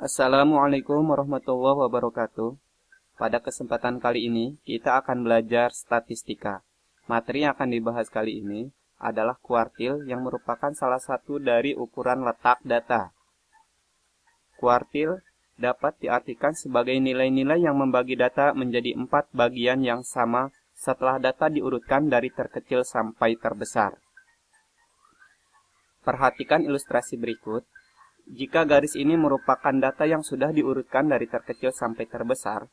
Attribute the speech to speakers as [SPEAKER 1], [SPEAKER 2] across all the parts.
[SPEAKER 1] Assalamualaikum warahmatullahi wabarakatuh. Pada kesempatan kali ini, kita akan belajar statistika. Materi yang akan dibahas kali ini adalah kuartil yang merupakan salah satu dari ukuran letak data. Kuartil dapat diartikan sebagai nilai-nilai yang membagi data menjadi 4 bagian yang sama setelah data diurutkan dari terkecil sampai terbesar. Perhatikan ilustrasi berikut. Jika garis ini merupakan data yang sudah diurutkan dari terkecil sampai terbesar,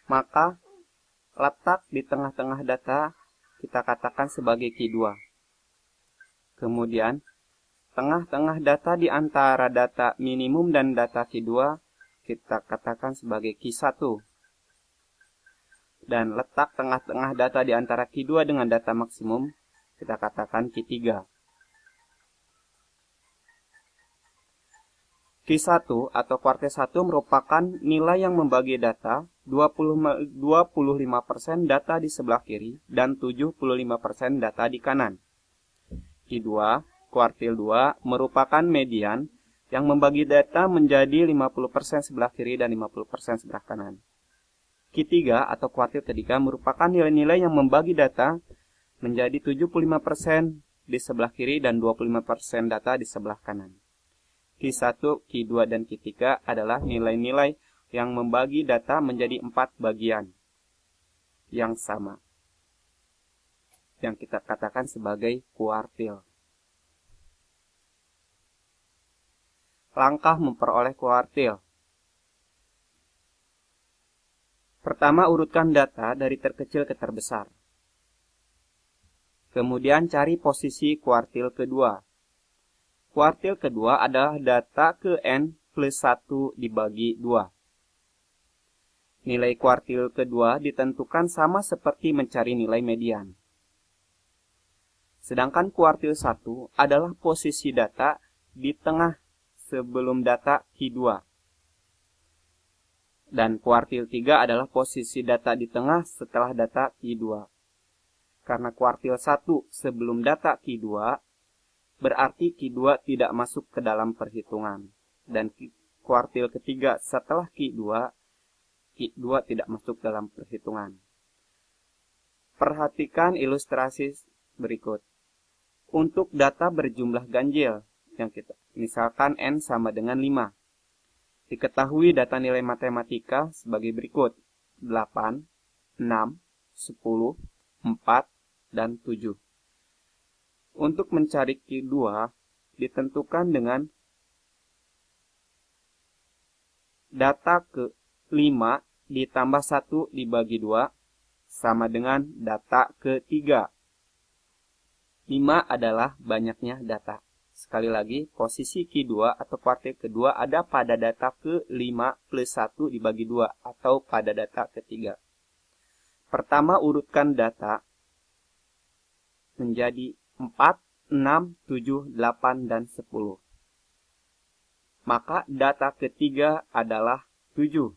[SPEAKER 1] maka letak di tengah-tengah data kita katakan sebagai Q2. Kemudian, tengah-tengah data di antara data minimum dan data Q2 kita katakan sebagai Q1. Dan letak tengah-tengah data di antara Q2 dengan data maksimum kita katakan Q3. Q1 atau kuartil 1 merupakan nilai yang membagi data 25% data di sebelah kiri dan 75% data di kanan. Q2, kuartil 2 merupakan median yang membagi data menjadi 50% sebelah kiri dan 50% sebelah kanan. Q3 atau kuartil ketiga merupakan nilai-nilai yang membagi data menjadi 75% di sebelah kiri dan 25% data di sebelah kanan. Q1, Q2, dan Q3 adalah nilai-nilai yang membagi data menjadi 4 bagian yang sama, yang kita katakan sebagai kuartil. Langkah memperoleh kuartil. Pertama, urutkan data dari terkecil ke terbesar. Kemudian cari posisi kuartil kedua. Kuartil kedua adalah data ke N plus 1 dibagi 2. Nilai kuartil kedua ditentukan sama seperti mencari nilai median. Sedangkan kuartil 1 adalah posisi data di tengah sebelum data Q2. Dan kuartil 3 adalah posisi data di tengah setelah data Q2. Karena kuartil 1 sebelum data Q2, berarti Q2 tidak masuk ke dalam perhitungan. Dan kuartil ketiga setelah Q2 tidak masuk dalam perhitungan. Perhatikan ilustrasi berikut. Untuk data berjumlah ganjil, yang misalkan N sama dengan 5. Diketahui data nilai matematika sebagai berikut. 8, 6, 10, 4, dan 7. Untuk mencari Q2 ditentukan dengan data ke 5 ditambah 1 dibagi 2 sama dengan data ke 3. 5 adalah banyaknya data. Sekali lagi, posisi Q2 atau kuartil kedua ada pada data ke 5 plus 1 dibagi 2 atau pada data ketiga. Pertama, urutkan data menjadi 4, 6, 7, 8, dan 10. Maka data ketiga adalah 7.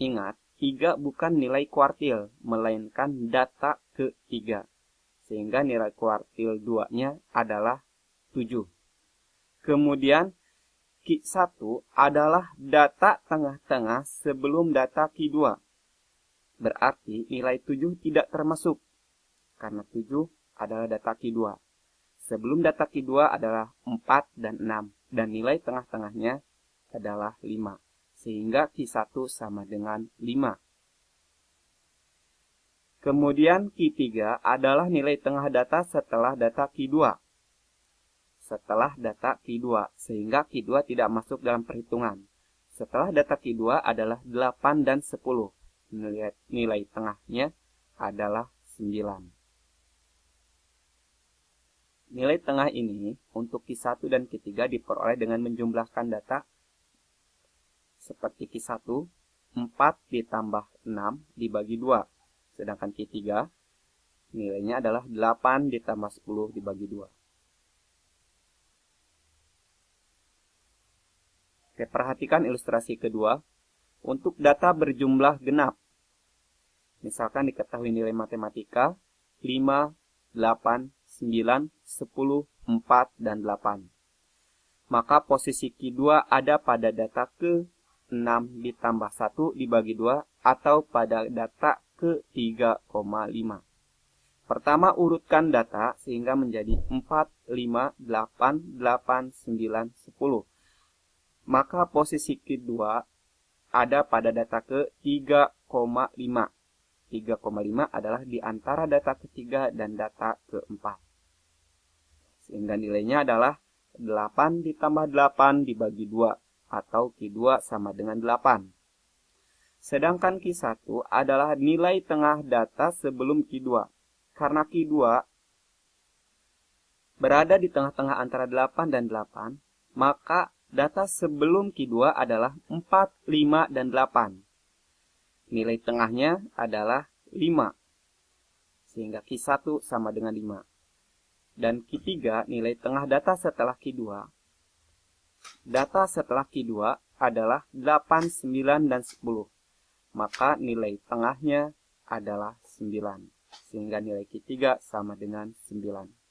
[SPEAKER 1] Ingat, 3 bukan nilai kuartil, melainkan data ketiga. Sehingga nilai kuartil 2-nya adalah 7. Kemudian, Q1 adalah data tengah-tengah sebelum data Q2. Berarti nilai 7 tidak termasuk. Karena 7 adalah data Q2. Sebelum data Q2 adalah 4 dan 6. Dan nilai tengah-tengahnya adalah 5. Sehingga Q1 sama dengan 5. Kemudian Q3 adalah nilai tengah data setelah data Q2. Sehingga Q2 tidak masuk dalam perhitungan. Setelah data Q2 adalah 8 dan 10. Nilai tengahnya adalah 9. Nilai tengah ini untuk Q1 dan Q3 diperoleh dengan menjumlahkan data seperti Q1, 4 ditambah 6 dibagi 2. Sedangkan Q3 nilainya adalah 8 ditambah 10 dibagi 2. Oke, perhatikan ilustrasi kedua. Untuk data berjumlah genap. Misalkan diketahui nilai matematika 5, 8, 9, 10, 4, dan 8. maka posisi Q2 ada pada data ke-6 ditambah 1 dibagi 2 atau pada data ke-3,5. Pertama urutkan data sehingga menjadi 4, 5, 8, 8, 9, 10. Maka posisi Q2 ada pada data ke-3,5. 3,5 adalah di antara data ketiga dan data keempat. Sehingga nilainya adalah 8 ditambah 8 dibagi 2 atau Q2 sama dengan 8. Sedangkan Q1 adalah nilai tengah data sebelum Q2. Karena Q2 berada di tengah-tengah antara 8 dan 8, maka data sebelum Q2 adalah 4, 5, dan 8. Nilai tengahnya adalah 5, sehingga Q1 sama dengan 5. Dan Q3, nilai tengah data setelah Q2. Data setelah Q2 adalah 8, 9, dan 10. Maka nilai tengahnya adalah 9. Sehingga nilai Q3 sama dengan 9.